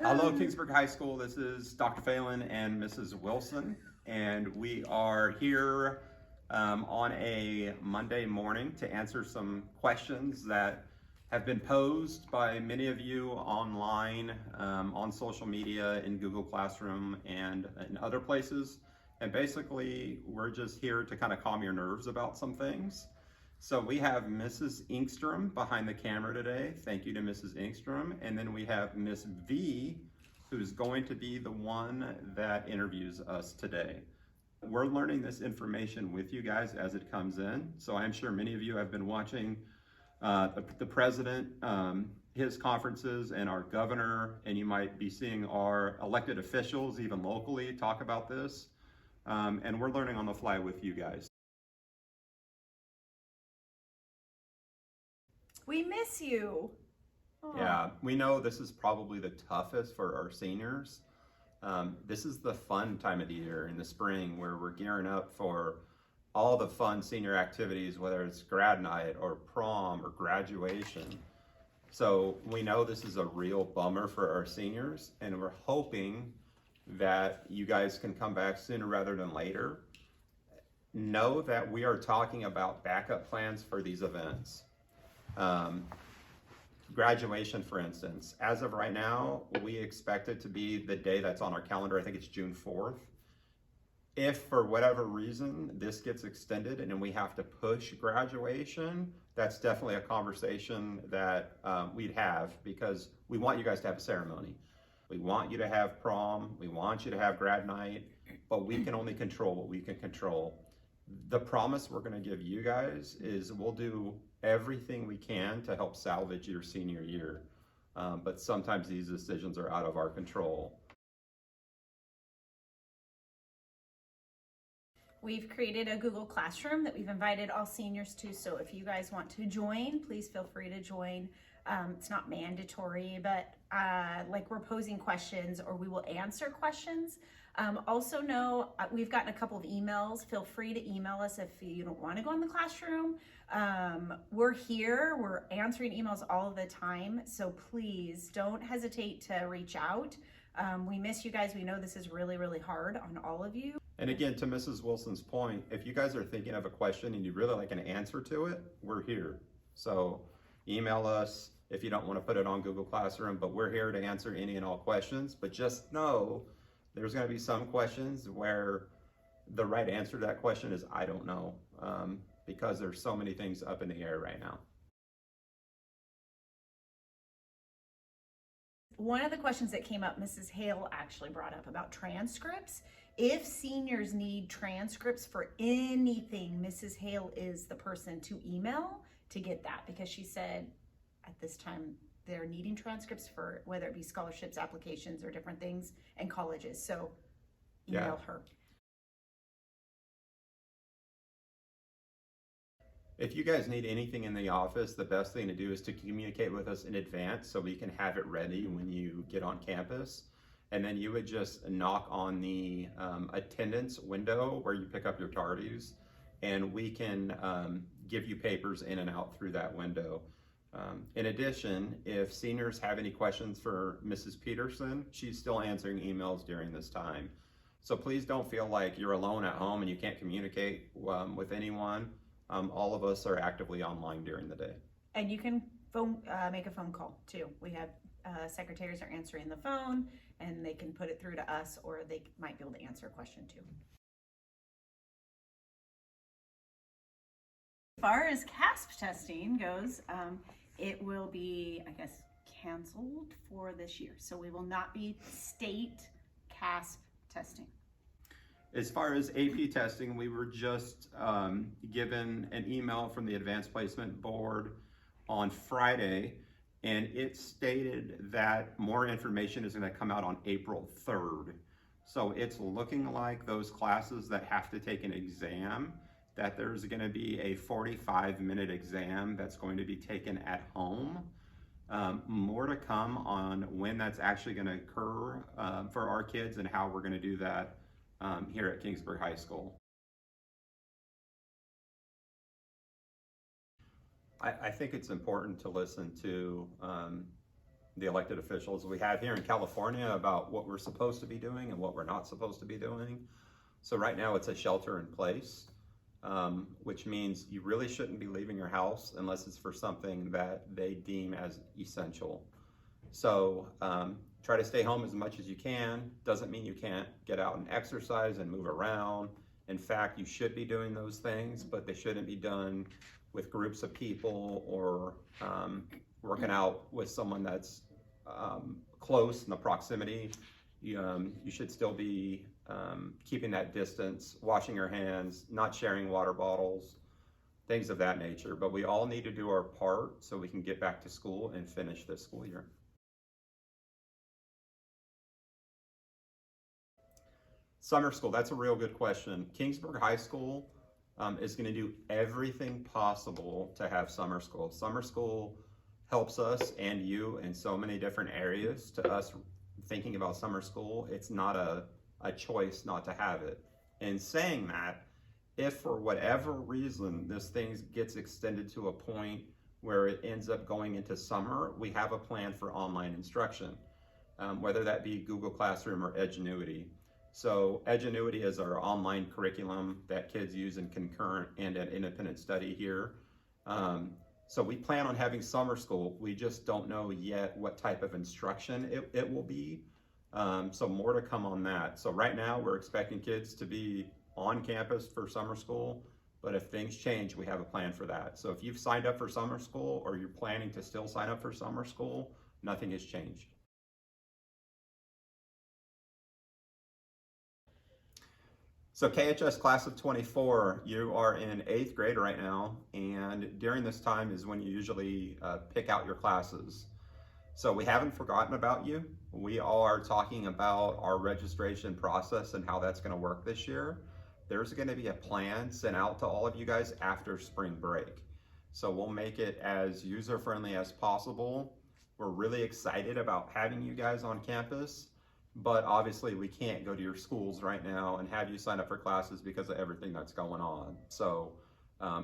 Hello, Kingsburg High School. This is Dr. Phelan and Mrs. Wilson, and we are here on a Monday morning to answer some questions that have been posed by many of you online, on social media, in Google Classroom, and in other places. And basically, we're just here to kind of calm your nerves about some things. So we have Mrs. Inkstrom behind the camera today. Thank you to Mrs. Inkstrom. And then we have Miss V, who's going to be the one that interviews us today. We're learning this information with you guys as it comes in. So I'm sure many of you have been watching the president, his conferences, and our governor, and you might be seeing our elected officials, even locally, talk about this. And we're learning on the fly with you guys. We miss you. Aww. Yeah, we know this is probably the toughest for our seniors. This is the fun time of the year in the spring where we're gearing up for all the fun senior activities, whether it's grad night or prom or graduation. So we know this is a real bummer for our seniors, and we're hoping that you guys can come back sooner rather than later. Know that we are talking about backup plans for these events. Graduation, for instance, as of right now, we expect it to be the day that's on our calendar. I think it's June 4th. If for whatever reason this gets extended and then we have to push graduation, that's definitely a conversation that we'd have, because we want you guys to have a ceremony. We want you to have prom, we want you to have grad night, but we can only control what we can control. The promise we're going to give you guys is we'll do everything we can to help salvage your senior year. But sometimes these decisions are out of our control. We've created a Google Classroom that we've invited all seniors to, so if you guys want to join, please feel free to join. It's not mandatory, but like we're posing questions or we will answer questions. Also know we've gotten a couple of emails. Feel free to email us if you don't want to go in the classroom. We're here, we're answering emails all the time, so please don't hesitate to reach out. We miss you guys. We know this is really, really hard on all of you. And again, to Mrs. Wilson's point, if you guys are thinking of a question and you'd really like an answer to it, we're here. So email us if you don't want to put it on Google Classroom, but we're here to answer any and all questions. But just know there's going to be some questions where the right answer to that question is I don't know, because there's so many things up in the air right now. One of the questions that came up, Mrs. Hale actually brought up about transcripts. If seniors need transcripts for anything, Mrs. Hale is the person to email to get that, because she said at this time they're needing transcripts for whether it be scholarships, applications, or different things, and colleges. So email her. If you guys need anything in the office, the best thing to do is to communicate with us in advance so we can have it ready when you get on campus. And then you would just knock on the attendance window where you pick up your tardies, and we can give you papers in and out through that window. In addition, if seniors have any questions for Mrs. Peterson, she's still answering emails during this time. So please don't feel like you're alone at home and you can't communicate with anyone. All of us are actively online during the day. And you can make a phone call too. We have secretaries are answering the phone, and they can put it through to us, or they might be able to answer a question too. As far as CASP testing goes, it will be, I guess, canceled for this year. So we will not be state CASP testing. As far as AP testing, we were just given an email from the Advanced Placement Board on Friday, and it stated that more information is going to come out on April 3rd. So it's looking like those classes that have to take an exam, that there's going to be a 45-minute exam that's going to be taken at home. More to come on when that's actually going to occur for our kids and how we're going to do that here at Kingsburg High School. I think it's important to listen to the elected officials we have here in California about what we're supposed to be doing and what we're not supposed to be doing. So right now it's a shelter in place, which means you really shouldn't be leaving your house unless it's for something that they deem as essential. So try to stay home as much as you can. Doesn't mean you can't get out and exercise and move around. In fact, you should be doing those things, but they shouldn't be done with groups of people or working out with someone that's close in the proximity. You should still be keeping that distance, washing your hands, not sharing water bottles, things of that nature. But we all need to do our part so we can get back to school and finish this school year. Summer school, that's a real good question. Kingsburg High School is going to do everything possible to have summer school. Summer school helps us and you in so many different areas. To us thinking about summer school, it's not a choice not to have it. And saying that, if for whatever reason this thing gets extended to a point where it ends up going into summer, we have a plan for online instruction, whether that be Google Classroom or Edgenuity. So Edgenuity is our online curriculum that kids use in concurrent and at independent study here. So we plan on having summer school. We just don't know yet what type of instruction it will be. So more to come on that. So right now we're expecting kids to be on campus for summer school, but if things change, we have a plan for that. So if you've signed up for summer school or you're planning to still sign up for summer school, nothing has changed. So KHS class of 24, you are in 8th grade right now, and during this time is when you usually pick out your classes. So we haven't forgotten about you. We are talking about our registration process and how that's going to work this year. There's going to be a plan sent out to all of you guys after spring break. So we'll make it as user-friendly as possible. We're really excited about having you guys on campus. But obviously we can't go to your schools right now and have you sign up for classes because of everything that's going on. So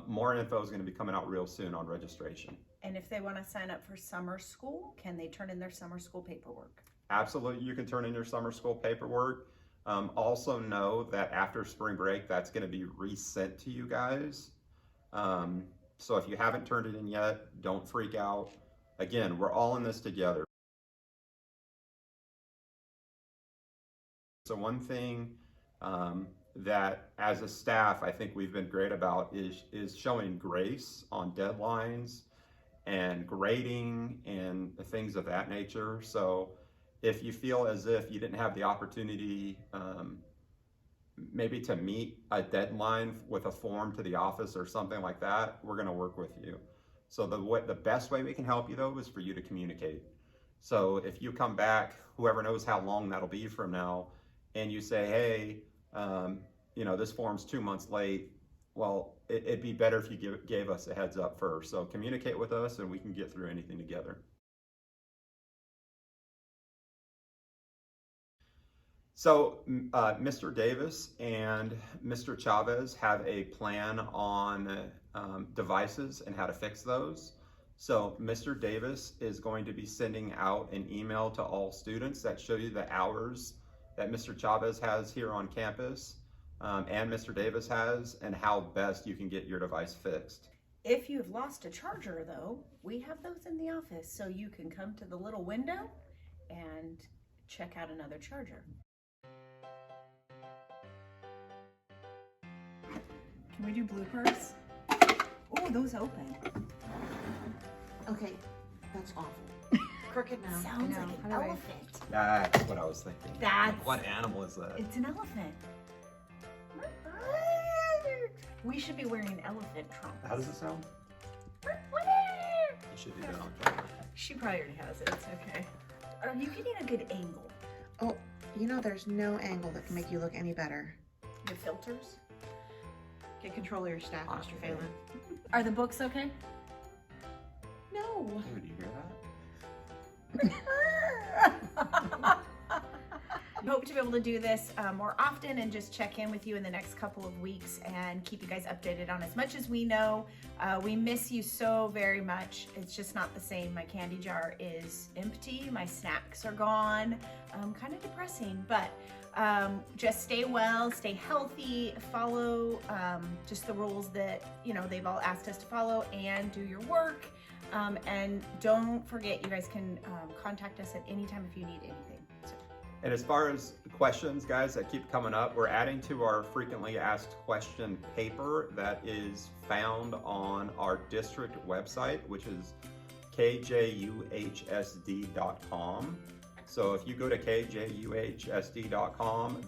more info is going to be coming out real soon on registration. And if they want to sign up for summer school, can they turn in their summer school paperwork? Absolutely, you can turn in your summer school paperwork. Also know that after spring break, that's going to be resent to you guys. So if you haven't turned it in yet, don't freak out. Again, we're all in this together. So one thing that as a staff, I think we've been great about is showing grace on deadlines and grading and things of that nature. So if you feel as if you didn't have the opportunity maybe to meet a deadline with a form to the office or something like that, we're going to work with you. So the best way we can help you though is for you to communicate. So if you come back, whoever knows how long that'll be from now, and you say, hey, this form's 2 months late, well, it'd be better if you gave us a heads up first. So communicate with us and we can get through anything together. So Mr. Davis and Mr. Chavez have a plan on devices and how to fix those. So Mr. Davis is going to be sending out an email to all students that show you the hours that Mr. Chavez has here on campus and Mr. Davis has, and how best you can get your device fixed. If you've lost a charger though, we have those in the office, so you can come to the little window and check out another charger. Can we do bloopers? Oh, those open. Okay, that's awful. Crooked now. Sounds like an elephant. That's what I was thinking. That's... What animal is that? It's an elephant. We should be wearing elephant trumpets. How does it sound? You should do that on camera. She probably already has it. It's okay. Are you getting a good angle? Oh, there's no angle that can make you look any better. The filters? Get control of your staff, Mr. Phelan. Are the books okay? No. Dude, do you hear that? hope to be able to do this more often and just check in with you in the next couple of weeks and keep you guys updated on as much as we know. We miss you so very much. It's just not the same. My candy jar is empty. My snacks are gone. Kind of depressing, but just stay well, stay healthy, follow just the rules that, you know, they've all asked us to follow, and do your work. And don't forget, you guys can contact us at any time if you need anything. So. And as far as questions, guys, that keep coming up, we're adding to our frequently asked question paper that is found on our district website, which is kjuhsd.com. So if you go to kjuhsd.com,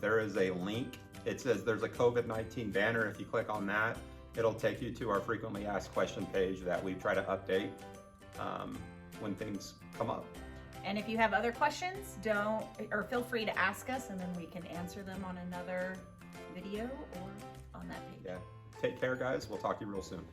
there is a link. It says there's a COVID-19 banner. If you click on that, it'll take you to our frequently asked question page that we try to update when things come up. And if you have other questions, feel free to ask us, and then we can answer them on another video or on that page. Yeah. Take care, guys. We'll talk to you real soon.